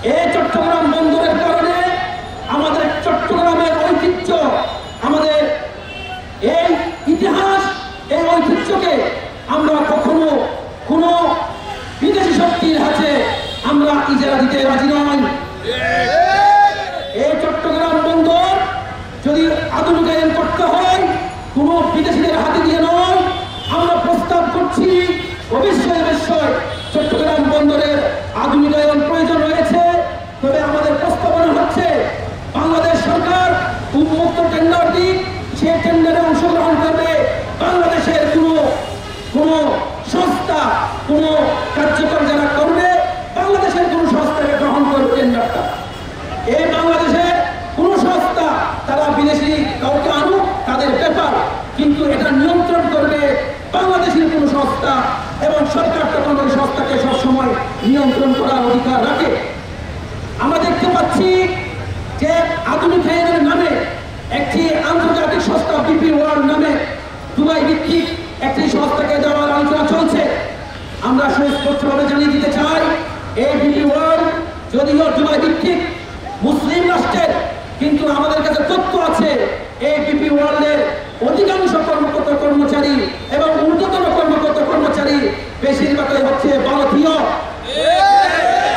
এই চট্টগ্রাম বন্দরের কারণে আমাদের চট্টগ্রামের ঐতিহ্য, আমাদের এই ইতিহাস, এই ঐতিহ্যকে আমরা কখনো কোনো বিদেশি শক্তির হাতে আমরা ইজারা দিতে রাজি নই। এই চট্টগ্রাম বন্দর যদি আধুনিকায়ন করতে হয় কোনো বিদেশিদের হাতে দিয়ে নয়, আমরা প্রস্তাব করছি অবশ্যই চট্টগ্রাম বন্দরের আধুনিকায়ন প্রয়োজন রয়েছে। তবে আমাদের প্রস্তাবনা হচ্ছে বাংলাদেশ সরকার উন্মুক্ত টেন্ডার দিক, সে টেন্ডারে অংশগ্রহণ করবে বাংলাদেশের কোনো সংস্থা, কোনো কার্যক্রম যারা করবে বাংলাদেশের কোনো সংস্থাকে গ্রহণ করবে টেন্ডারটা। এই বাংলাদেশের কোনো সংস্থা তারা বিদেশি কাউকে আনুক তাদের ব্যাপার, কিন্তু এটা নিয়ন্ত্রণ করবে বাংলাদেশের কোনো সংস্থা, এবং সরকার তখন ওই সংস্থাকে সবসময় নিয়ন্ত্রণ করার অধিকার রাখে। আমরা দেখতে পাচ্ছি যে আধুনিকায়নের নামে একটি আন্তর্জাতিক সংস্থা বিপি ওয়ার্ল্ড নামে দুবাই ভিত্তিক একটি সংস্থাকে দেওয়ার আলোচনা চলছে। আমরা সুস্পষ্টভাবে জানিয়ে দিতে চাই, এই বিপি ওয়ার্ল্ড যদিও দুবাই ভিত্তিক মুসলিম রাষ্ট্রের, কিন্তু আমাদের কাছে তথ্য আছে এই বিপি ওয়ার্ল্ডের অধিকাংশ কর্মকর্তা কর্মচারী এবং ঊর্ধ্বতন কর্মকর্তা কর্মচারী বেশিরভাগই হচ্ছে ভারতীয়।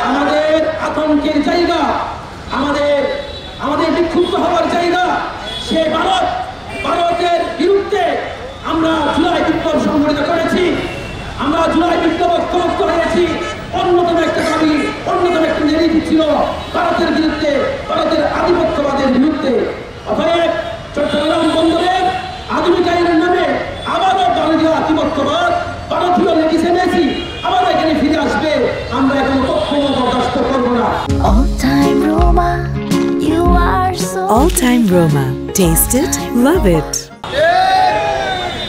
আমাদের আতঙ্কের জায়গা, আমাদের বিক্ষুব্ধ হওয়ার জায়গা সে ভারতের বিরুদ্ধে আমরা জুলাই বিপ্লব সংগঠিত করেছি। আমরা জুলাই বিপ্লব ঐক্যবদ্ধ হয়েছি। অন্যতম একটা দাবি, অন্যতম একটা নীতি ছিল ভারতের বিরুদ্ধে, ভারতের আধিপত্যবাদের বিরুদ্ধে। অতএব চট্টগ্রাম বন্দরের আধুনিকায়নের নামে আবারও ভারতীয় আধিপত্যবাদ, ভারতীয় লেগিসেমেসি আবার এখানে ফিরে আসবে, আমরা এখন কখনো বরদাস্ত করব না। All Time Roma. Taste it, love it.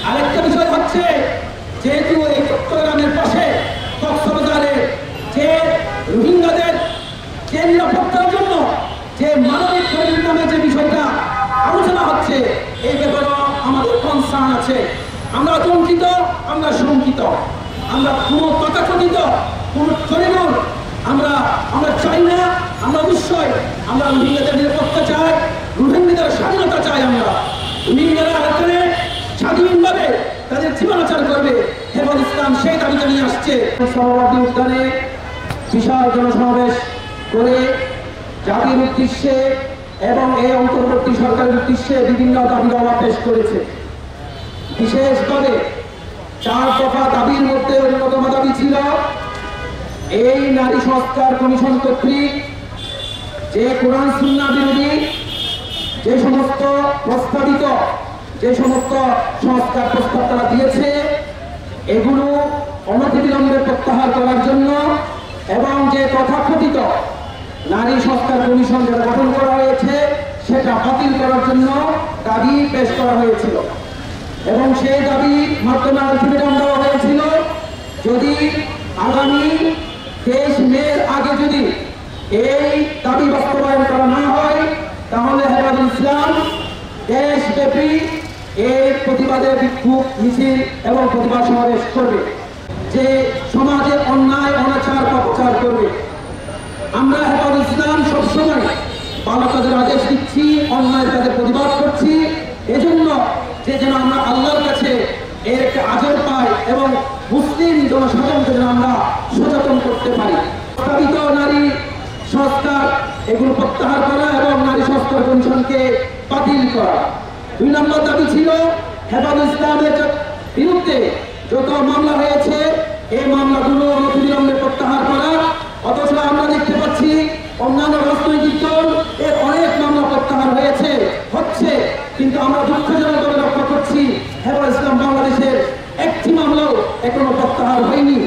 আরেকটা বিষয় হচ্ছে, যেহেতু এই চট্টগ্রামের পাশে কক্সবাজারে যে রোহিঙ্গাদের যে নিরাপত্তার জন্য যে মানবিক করিডোর নামে যে বিষয়টা আলোচনা হচ্ছে, এই ব্যাপারে আমাদের কনসার্ন আছে। আমরা আতঙ্কিত, আমরা শঙ্কিত, আমরা কোনো তথাকথিত কোনো করিডোর আমরা চাই না। আমরা অবশ্যই আমরা রোহিঙ্গাদের নিরাপত্তা চাই, রোহিঙ্গাদের স্বাধীনতা চাই। আমরা রোহিঙ্গারা এখানে স্বাধীনভাবে তাদের জীবনাচার করবে, হেফাজ ইসলাম সেই দাবিটা নিয়ে আসছে। সমাবর্তী উদ্যানে বিশাল জনসমাবেশ করে জাতির উদ্দেশ্যে এবং এই অন্তর্বর্তী সরকারের উদ্দেশ্যে বিভিন্ন দাবি দাওয়া পেশ করেছে। বিশেষভাবে 4 দফা দাবির মধ্যে অন্যতম দাবি ছিল এই নারী সংস্কার কমিশন কর্তৃক যে কোরআন সুন্নাহ বিরোধী যে সমস্ত প্রস্তাবিত যে সমস্ত সংস্কার প্রস্তাব তারা দিয়েছে, এগুলো অনতিবিলম্বে প্রত্যাহার করার জন্য এবং যে তথাকথিত নারী সংস্কার কমিশন যেটা গঠন করা হয়েছে সেটা বাতিল করার জন্য দাবি পেশ করা হয়েছিল। এবং সেই দাবি মাধ্যমে আলটিমেটাম দেওয়া হয়েছিল, যদি আগামী 23 মের আগে যদি এই দাবি বাস্তবায়ন করা না হয়, তাহলে হেফাজ ইসলাম দেশব্যাপী এই প্রতিবাদে বিক্ষোভ মিছিল এবং প্রতিবাদ সমাবেশ করবে, যে সমাজের অন্যায় অনাচার অপচার করবে। আমরা হেফাজ ইসলাম সবসময় ভালো কাজের আদেশ দিচ্ছি, অন্যায় কাজের প্রতিবাদ করছি, এজন্য যে যেন আমরা আল্লাহর কাছে এর একটা আজর পাই এবং মুসলিম জনসাধারণকে যেন আমরা সচেতন করতে পারি। প্রস্তাবিত নারী সংস্কার এগুলো প্রত্যাহার করা এবং নারী সংস্কার কমিশনকে বাতিল করা। 2 নম্বর দাবি ছিল হেফাজ ইসলামের বিরুদ্ধে যত মামলা হয়েছে এই মামলাগুলো অনতিবিলম্বে প্রত্যাহার করা। অথচ আমরা দেখতে পাচ্ছি অন্যান্য রাজনৈতিক দল এর অনেক মামলা প্রত্যাহার হচ্ছে, কিন্তু আমরা দুঃখজনকভাবে লক্ষ্য করছি হেফাজ ইসলাম বাংলাদেশের একটি মামলাও এখনো প্রত্যাহার হয়নি।